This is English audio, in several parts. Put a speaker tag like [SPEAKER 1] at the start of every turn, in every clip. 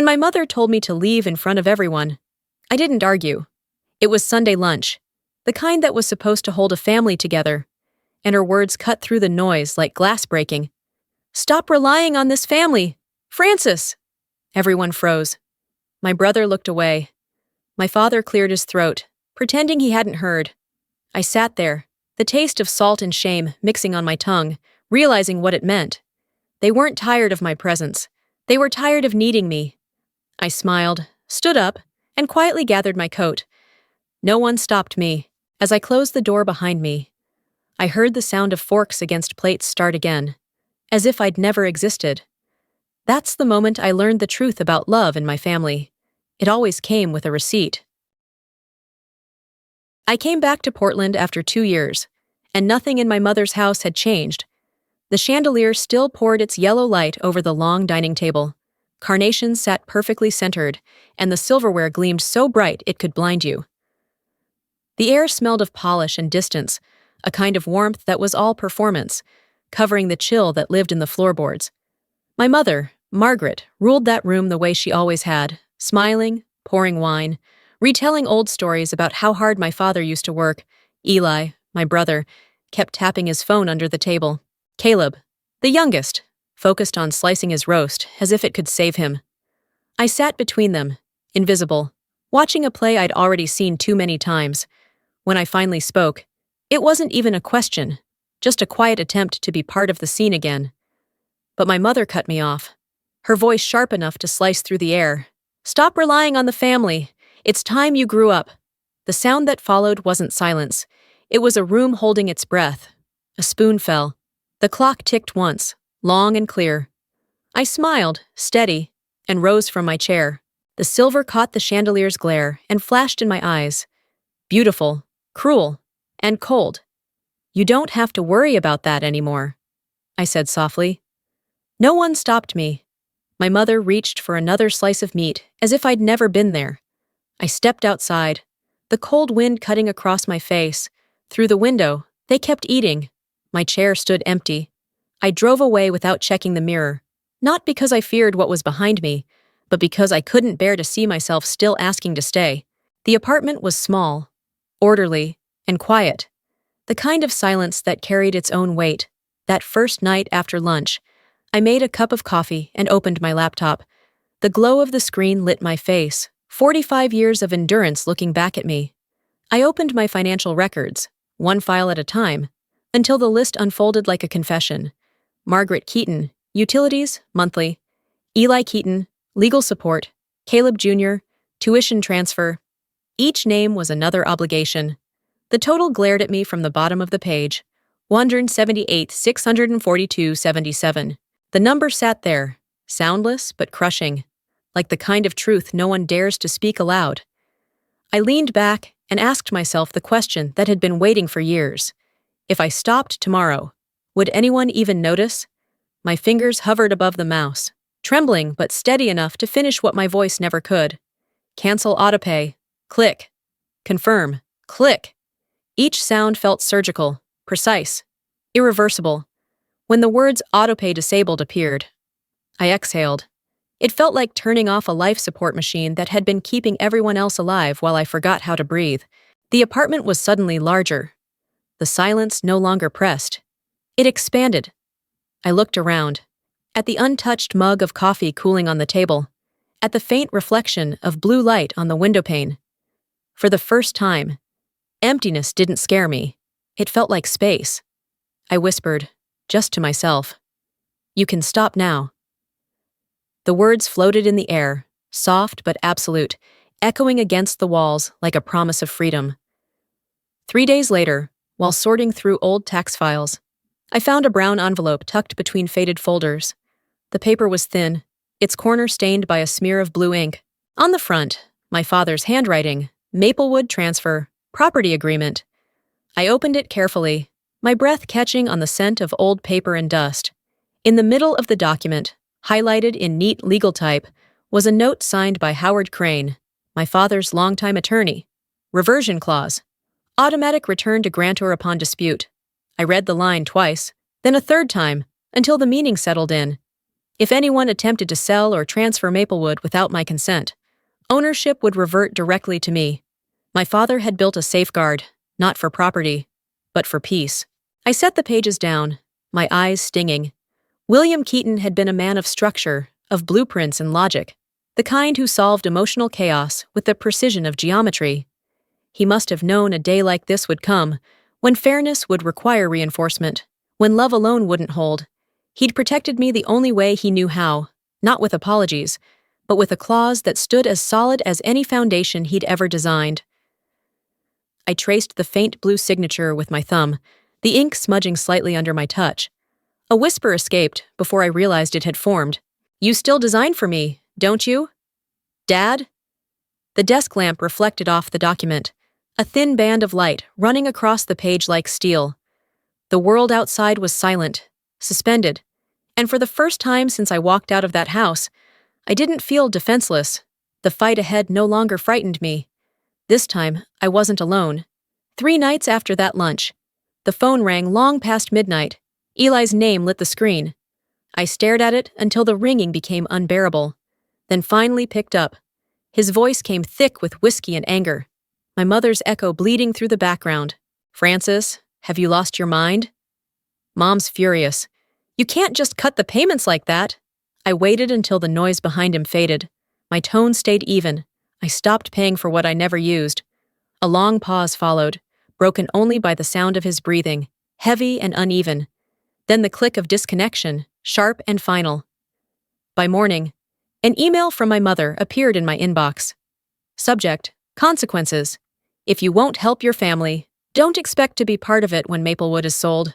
[SPEAKER 1] When my mother told me to leave in front of everyone, I didn't argue. It was Sunday lunch, the kind that was supposed to hold a family together, and her words cut through the noise like glass breaking. "Stop relying on this family! Francis!" Everyone froze. My brother looked away. My father cleared his throat, pretending he hadn't heard. I sat there, the taste of salt and shame mixing on my tongue, realizing what it meant. They weren't tired of my presence. They were tired of needing me. I smiled, stood up, and quietly gathered my coat. No one stopped me. As I closed the door behind me, I heard the sound of forks against plates start again, as if I'd never existed. That's the moment I learned the truth about love in my family. It always came with a receipt. I came back to Portland after 2 years, and nothing in my mother's house had changed. The chandelier still poured its yellow light over the long dining table. Carnations sat perfectly centered, and the silverware gleamed so bright it could blind you. The air smelled of polish and distance, a kind of warmth that was all performance, covering the chill that lived in the floorboards. My mother, Margaret, ruled that room the way she always had, smiling, pouring wine, retelling old stories about how hard my father used to work. Eli, my brother, kept tapping his phone under the table. Caleb, the youngest, focused on slicing his roast as if it could save him. I sat between them, invisible, watching a play I'd already seen too many times. When I finally spoke, it wasn't even a question, just a quiet attempt to be part of the scene again. But my mother cut me off, her voice sharp enough to slice through the air. "Stop relying on the family. It's time you grew up." The sound that followed wasn't silence. It was a room holding its breath. A spoon fell. The clock ticked once, long and clear. I smiled, steady, and rose from my chair. The silver caught the chandelier's glare and flashed in my eyes. Beautiful, cruel, and cold. "You don't have to worry about that anymore," I said softly. No one stopped me. My mother reached for another slice of meat, as if I'd never been there. I stepped outside, the cold wind cutting across my face. Through the window, they kept eating. My chair stood empty. I drove away without checking the mirror, not because I feared what was behind me, but because I couldn't bear to see myself still asking to stay. The apartment was small, orderly, and quiet. The kind of silence that carried its own weight. That first night after lunch, I made a cup of coffee and opened my laptop. The glow of the screen lit my face, 45 years of endurance looking back at me. I opened my financial records, one file at a time, until the list unfolded like a confession. Margaret Keaton, utilities, monthly. Eli Keaton, legal support. Caleb Jr., tuition transfer. Each name was another obligation. The total glared at me from the bottom of the page, $178,642.77. The number sat there, soundless but crushing, like the kind of truth no one dares to speak aloud. I leaned back and asked myself the question that had been waiting for years. If I stopped tomorrow, would anyone even notice? My fingers hovered above the mouse, trembling but steady enough to finish what my voice never could. Cancel autopay. Click. Confirm. Click. Each sound felt surgical, precise, irreversible. When the words autopay disabled appeared, I exhaled. It felt like turning off a life support machine that had been keeping everyone else alive while I forgot how to breathe. The apartment was suddenly larger. The silence no longer pressed. It expanded. I looked around, at the untouched mug of coffee cooling on the table, at the faint reflection of blue light on the windowpane. For the first time, emptiness didn't scare me. It felt like space. I whispered, just to myself, "You can stop now." The words floated in the air, soft but absolute, echoing against the walls like a promise of freedom. 3 days later, while sorting through old tax files, I found a brown envelope tucked between faded folders. The paper was thin, its corner stained by a smear of blue ink. On the front, my father's handwriting, Maplewood transfer, property agreement. I opened it carefully, my breath catching on the scent of old paper and dust. In the middle of the document, highlighted in neat legal type, was a note signed by Howard Crane, my father's longtime attorney. Reversion clause. Automatic return to grantor upon dispute. I read the line twice, then a third time, until the meaning settled in. If anyone attempted to sell or transfer Maplewood without my consent, ownership would revert directly to me. My father had built a safeguard, not for property, but for peace. I set the pages down, my eyes stinging. William Keaton had been a man of structure, of blueprints and logic, the kind who solved emotional chaos with the precision of geometry. He must have known a day like this would come, when fairness would require reinforcement, when love alone wouldn't hold. He'd protected me the only way he knew how, not with apologies, but with a clause that stood as solid as any foundation he'd ever designed. I traced the faint blue signature with my thumb, the ink smudging slightly under my touch. A whisper escaped before I realized it had formed. "You still design for me, don't you? Dad?" The desk lamp reflected off the document, a thin band of light running across the page like steel. The world outside was silent, suspended, and for the first time since I walked out of that house, I didn't feel defenseless. The fight ahead no longer frightened me. This time, I wasn't alone. 3 nights after that lunch, the phone rang long past midnight. Eli's name lit the screen. I stared at it until the ringing became unbearable, then finally picked up. His voice came thick with whiskey and anger, my mother's echo bleeding through the background. "Francis, have you lost your mind?" Mom's furious. "You can't just cut the payments like that." I waited until the noise behind him faded. My tone stayed even. I stopped paying for what I never used. A long pause followed, broken only by the sound of his breathing, heavy and uneven. Then the click of disconnection, sharp and final. By morning, an email from my mother appeared in my inbox. Subject: consequences. If you won't help your family, don't expect to be part of it when Maplewood is sold.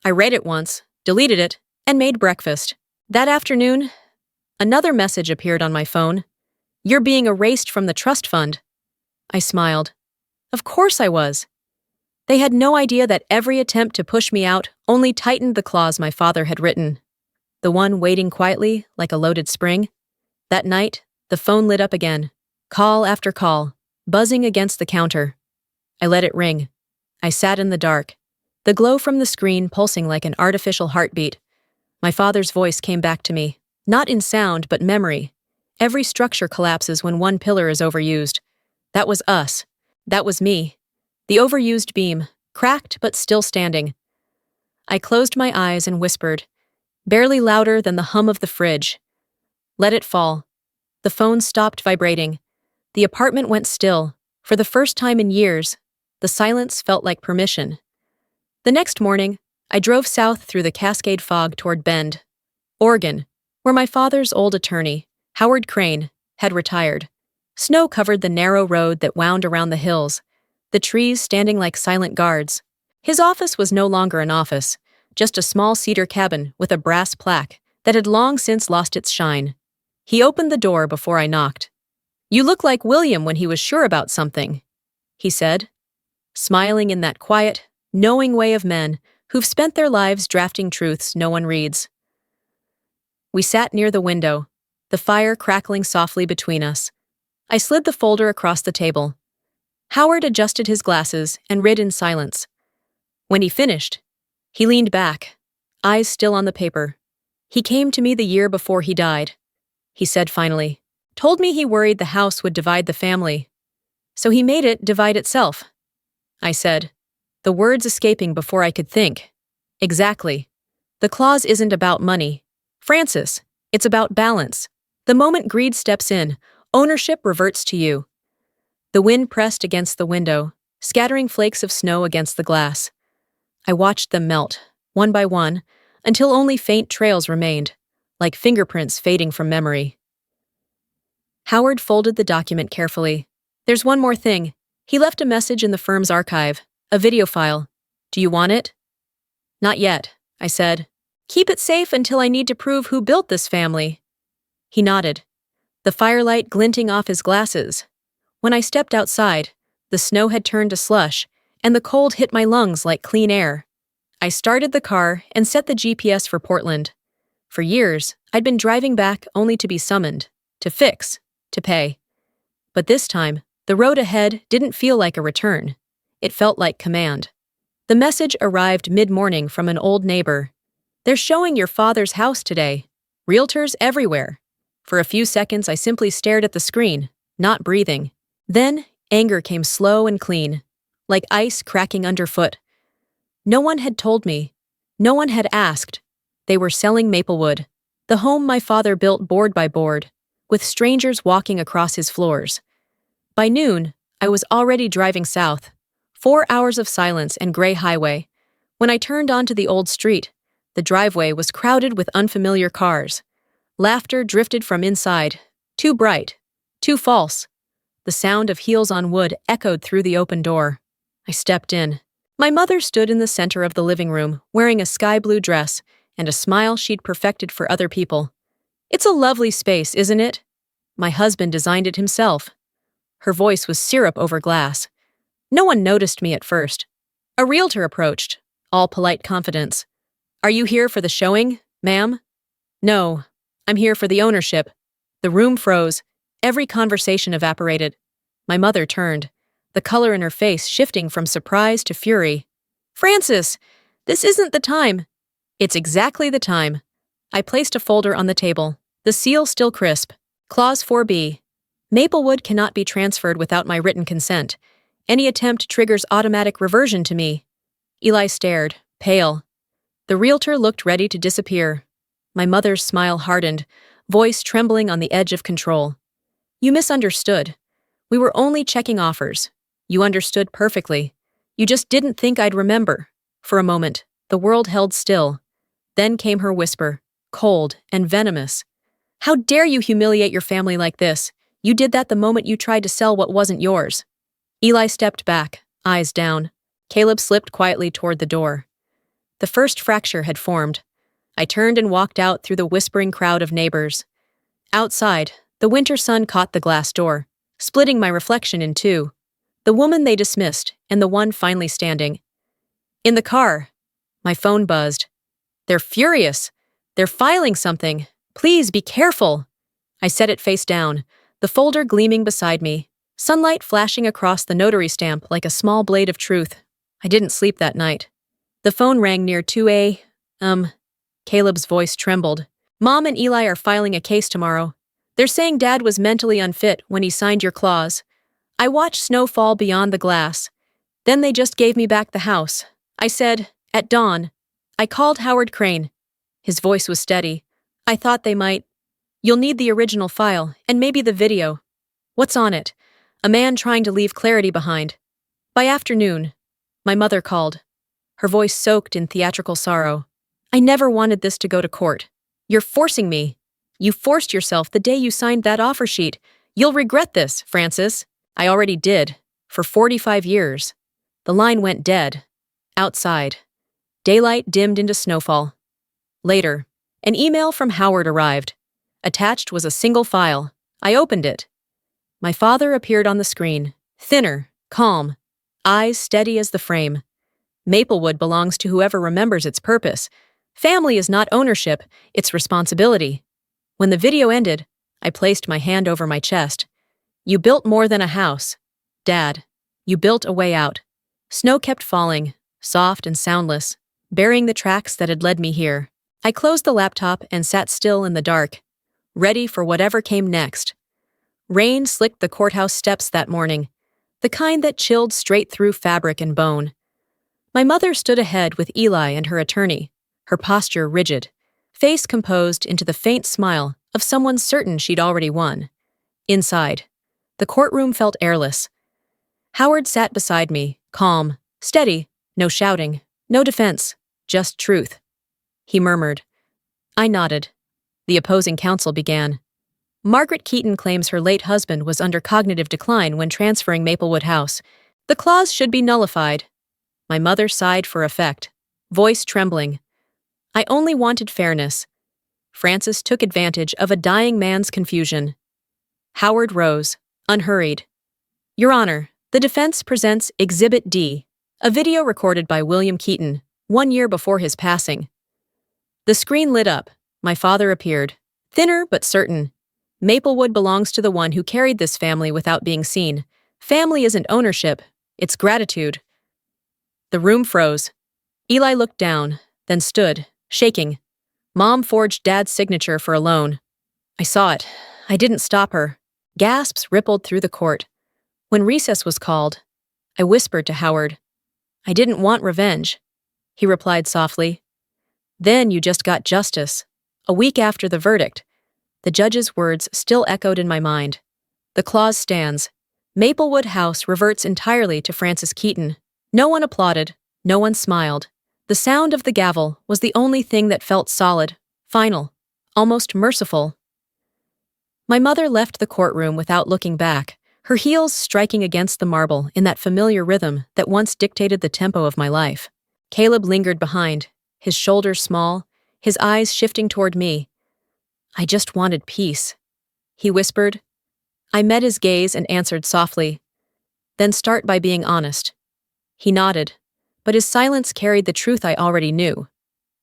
[SPEAKER 1] I read it once, deleted it, and made breakfast. That afternoon, another message appeared on my phone. "You're being erased from the trust fund." I smiled. Of course I was. They had no idea that every attempt to push me out only tightened the clause my father had written. The one waiting quietly, like a loaded spring. That night, the phone lit up again, call after call, buzzing against the counter. I let it ring. I sat in the dark, the glow from the screen pulsing like an artificial heartbeat. My father's voice came back to me, not in sound but memory. Every structure collapses when one pillar is overused. That was us. That was me. The overused beam, cracked but still standing. I closed my eyes and whispered, barely louder than the hum of the fridge. Let it fall. The phone stopped vibrating. The apartment went still. For the first time in years, the silence felt like permission. The next morning, I drove south through the Cascade fog toward Bend, Oregon, where my father's old attorney, Howard Crane, had retired. Snow covered the narrow road that wound around the hills, the trees standing like silent guards. His office was no longer an office, just a small cedar cabin with a brass plaque that had long since lost its shine. He opened the door before I knocked. "You look like William when he was sure about something," he said, smiling in that quiet, knowing way of men who've spent their lives drafting truths no one reads. We sat near the window, the fire crackling softly between us. I slid the folder across the table. Howard adjusted his glasses and read in silence. When he finished, he leaned back, eyes still on the paper. "He came to me the year before he died," he said finally. "Told me he worried the house would divide the family. So he made it divide itself," I said, the words escaping before I could think. "Exactly. The clause isn't about money, Francis, it's about balance. The moment greed steps in, ownership reverts to you." The wind pressed against the window, scattering flakes of snow against the glass. I watched them melt, one by one, until only faint trails remained, like fingerprints fading from memory. Howard folded the document carefully. "There's one more thing. He left a message in the firm's archive, a video file. Do you want it?" "Not yet," I said. "Keep it safe until I need to prove who built this family." He nodded, the firelight glinting off his glasses. When I stepped outside, the snow had turned to slush, and the cold hit my lungs like clean air. I started the car and set the GPS for Portland. For years, I'd been driving back only to be summoned, to fix, to pay. But this time, the road ahead didn't feel like a return. It felt like command. The message arrived mid-morning from an old neighbor. "They're showing your father's house today. Realtors everywhere. For a few seconds, I simply stared at the screen, not breathing. Then, anger came slow and clean, like ice cracking underfoot. No one had told me. No one had asked. They were selling Maplewood, the home my father built board by board, with strangers walking across his floors. By noon, I was already driving south, 4 hours of silence and gray highway. When I turned onto the old street, the driveway was crowded with unfamiliar cars. Laughter drifted from inside, too bright, too false. The sound of heels on wood echoed through the open door. I stepped in. My mother stood in the center of the living room, wearing a sky-blue dress and a smile she'd perfected for other people. "It's a lovely space, isn't it? My husband designed it himself." Her voice was syrup over glass. No one noticed me at first. A realtor approached, all polite confidence. "Are you here for the showing, ma'am?" "No, I'm here for the ownership." The room froze. Every conversation evaporated. My mother turned, the color in her face shifting from surprise to fury. "Francis, this isn't the time." "It's exactly the time." I placed a folder on the table, the seal still crisp. Clause 4B. Maplewood cannot be transferred without my written consent. Any attempt triggers automatic reversion to me. Eli stared, pale. The realtor looked ready to disappear. My mother's smile hardened, voice trembling on the edge of control. "You misunderstood. We were only checking offers. You understood perfectly. You just didn't think I'd remember." For a moment, the world held still. Then came her whisper, cold and venomous. "How dare you humiliate your family like this? You did that the moment you tried to sell what wasn't yours." Eli stepped back, eyes down. Caleb slipped quietly toward the door. The first fracture had formed. I turned and walked out through the whispering crowd of neighbors. Outside, the winter sun caught the glass door, splitting my reflection in two. The woman they dismissed, and the one finally standing. In the car, my phone buzzed. "They're furious. They're filing something. Please be careful." I set it face down, the folder gleaming beside me, sunlight flashing across the notary stamp like a small blade of truth. I didn't sleep that night. The phone rang near 2 a.m. Caleb's voice trembled. "Mom and Eli are filing a case tomorrow. They're saying Dad was mentally unfit when he signed your clause. I watched snow fall beyond the glass. Then they just gave me back the house. I said, at dawn. I called Howard Crane." His voice was steady. "I thought they might. You'll need the original file, and maybe the video." "What's on it?" "A man trying to leave clarity behind." By afternoon, my mother called, her voice soaked in theatrical sorrow. "I never wanted this to go to court. You're forcing me. You forced yourself the day you signed that offer sheet. You'll regret this, Francis." I already did, for 45 years. The line went dead. Outside. Daylight dimmed into snowfall. Later, an email from Howard arrived. Attached was a single file. I opened it. My father appeared on the screen, thinner, calm, eyes steady as the frame. "Maplewood belongs to whoever remembers its purpose. Family is not ownership, it's responsibility." When the video ended, I placed my hand over my chest. "You built more than a house. Dad, you built a way out." Snow kept falling, soft and soundless, burying the tracks that had led me here. I closed the laptop and sat still in the dark, ready for whatever came next. Rain slicked the courthouse steps that morning, the kind that chilled straight through fabric and bone. My mother stood ahead with Eli and her attorney, her posture rigid, face composed into the faint smile of someone certain she'd already won. Inside, the courtroom felt airless. Howard sat beside me, calm, steady, no shouting, no defense, just truth. He murmured. I nodded. The opposing counsel began. "Margaret Keaton claims her late husband was under cognitive decline when transferring Maplewood House. The clause should be nullified." My mother sighed for effect, voice trembling. "I only wanted fairness." Francis took advantage of a dying man's confusion. Howard rose, unhurried. "Your Honor, the defense presents Exhibit D, a video recorded by William Keaton, 1 year before his passing." The screen lit up. My father appeared, thinner but certain. "Maplewood belongs to the one who carried this family without being seen. Family isn't ownership, it's gratitude." The room froze. Eli looked down, then stood, shaking. Mom forged Dad's signature for a loan. I saw it. I didn't stop her. Gasps rippled through the court. When recess was called, I whispered to Howard, "I didn't want revenge." He replied softly, "Then you just got justice." A week after the verdict, the judge's words still echoed in my mind. The clause stands. Maplewood House reverts entirely to Francis Keaton. No one applauded. No one smiled. The sound of the gavel was the only thing that felt solid, final, almost merciful. My mother left the courtroom without looking back, her heels striking against the marble in that familiar rhythm that once dictated the tempo of my life. Caleb lingered behind, his shoulders small, his eyes shifting toward me. "I just wanted peace," he whispered. I met his gaze and answered softly, "Then start by being honest." He nodded, but his silence carried the truth I already knew.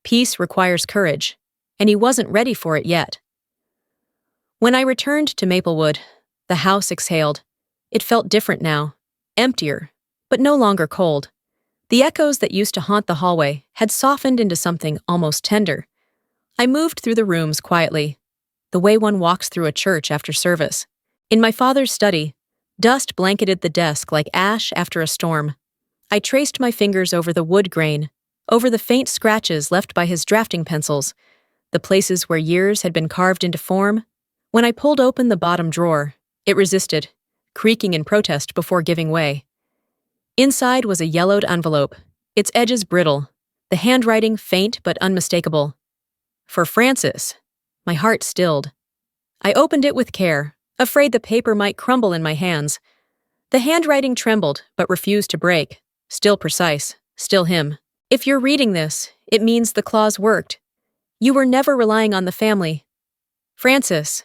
[SPEAKER 1] Peace requires courage, and he wasn't ready for it yet. When I returned to Maplewood, the house exhaled. It felt different now, emptier, but no longer cold. The echoes that used to haunt the hallway had softened into something almost tender. I moved through the rooms quietly, the way one walks through a church after service. In my father's study, dust blanketed the desk like ash after a storm. I traced my fingers over the wood grain, over the faint scratches left by his drafting pencils, the places where years had been carved into form. When I pulled open the bottom drawer, it resisted, creaking in protest before giving way. Inside was a yellowed envelope, its edges brittle, the handwriting faint but unmistakable. For Francis. My heart stilled. I opened it with care, afraid the paper might crumble in my hands. The handwriting trembled but refused to break, still precise, still him. "If you're reading this, it means the clause worked. You were never relying on the family. Francis,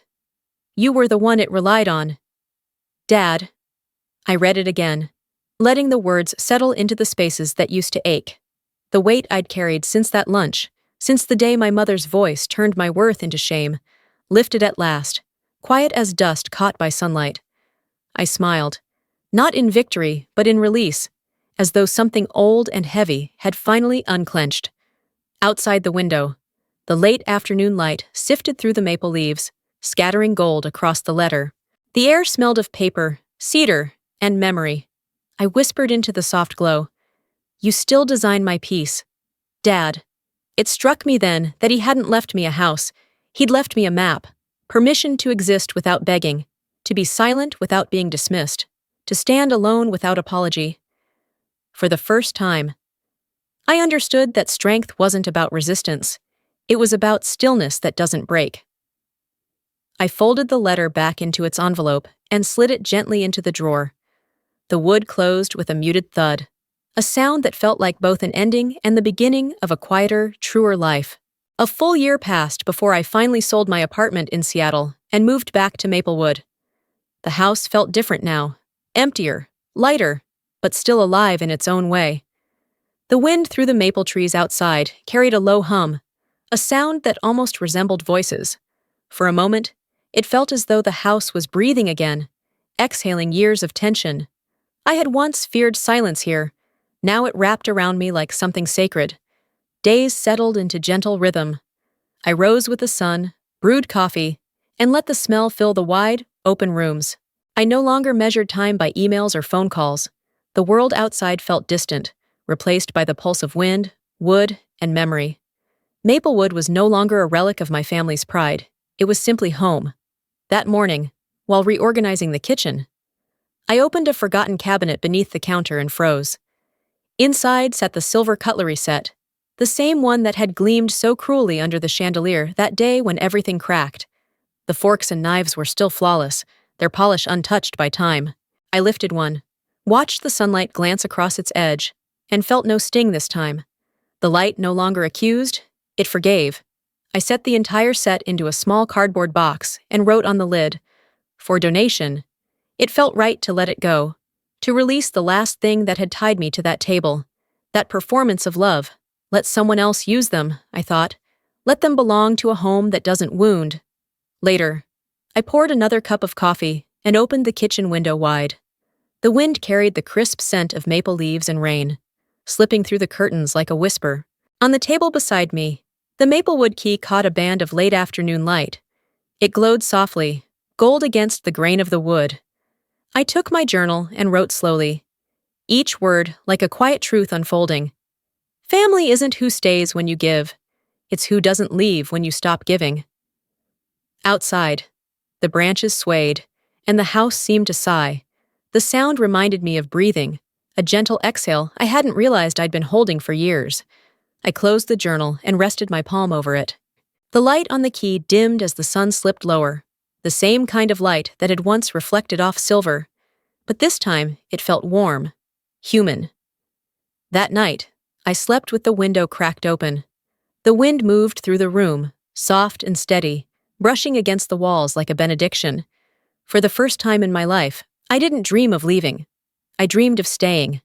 [SPEAKER 1] you were the one it relied on. Dad." I read it again, letting the words settle into the spaces that used to ache. The weight I'd carried since that lunch, since the day my mother's voice turned my worth into shame, lifted at last, quiet as dust caught by sunlight. I smiled, not in victory, but in release, as though something old and heavy had finally unclenched. Outside the window, the late afternoon light sifted through the maple leaves, scattering gold across the letter. The air smelled of paper, cedar, and memory. I whispered into the soft glow, "You still design my peace, Dad." It struck me then that he hadn't left me a house. He'd left me a map, permission to exist without begging, to be silent without being dismissed, to stand alone without apology. For the first time, I understood that strength wasn't about resistance. It was about stillness that doesn't break. I folded the letter back into its envelope and slid it gently into the drawer. The wood closed with a muted thud, a sound that felt like both an ending and the beginning of a quieter, truer life. A full year passed before I finally sold my apartment in Seattle and moved back to Maplewood. The house felt different now, emptier, lighter, but still alive in its own way. The wind through the maple trees outside carried a low hum, a sound that almost resembled voices. For a moment, it felt as though the house was breathing again, exhaling years of tension. I had once feared silence here. Now it wrapped around me like something sacred. Days settled into gentle rhythm. I rose with the sun, brewed coffee, and let the smell fill the wide, open rooms. I no longer measured time by emails or phone calls. The world outside felt distant, replaced by the pulse of wind, wood, and memory. Maplewood was no longer a relic of my family's pride. It was simply home. That morning, while reorganizing the kitchen, I opened a forgotten cabinet beneath the counter and froze. Inside sat the silver cutlery set, the same one that had gleamed so cruelly under the chandelier that day when everything cracked. The forks and knives were still flawless, their polish untouched by time. I lifted one, watched the sunlight glance across its edge, and felt no sting this time. The light no longer accused, it forgave. I set the entire set into a small cardboard box and wrote on the lid, "For donation." It felt right to let it go, to release the last thing that had tied me to that table, that performance of love. Let someone else use them, I thought. Let them belong to a home that doesn't wound. Later, I poured another cup of coffee and opened the kitchen window wide. The wind carried the crisp scent of maple leaves and rain, slipping through the curtains like a whisper. On the table beside me, The maplewood key caught a band of late afternoon light. It glowed softly, gold against the grain of the wood. I took my journal and wrote slowly, each word like a quiet truth unfolding. Family isn't who stays when you give. It's who doesn't leave when you stop giving. Outside, the branches swayed, and the house seemed to sigh. The sound reminded me of breathing, a gentle exhale I hadn't realized I'd been holding for years. I closed the journal and rested my palm over it. The light on the key dimmed as the sun slipped lower, the same kind of light that had once reflected off silver. But this time, it felt warm, human. That night, I slept with the window cracked open. The wind moved through the room, soft and steady, brushing against the walls like a benediction. For the first time in my life, I didn't dream of leaving. I dreamed of staying.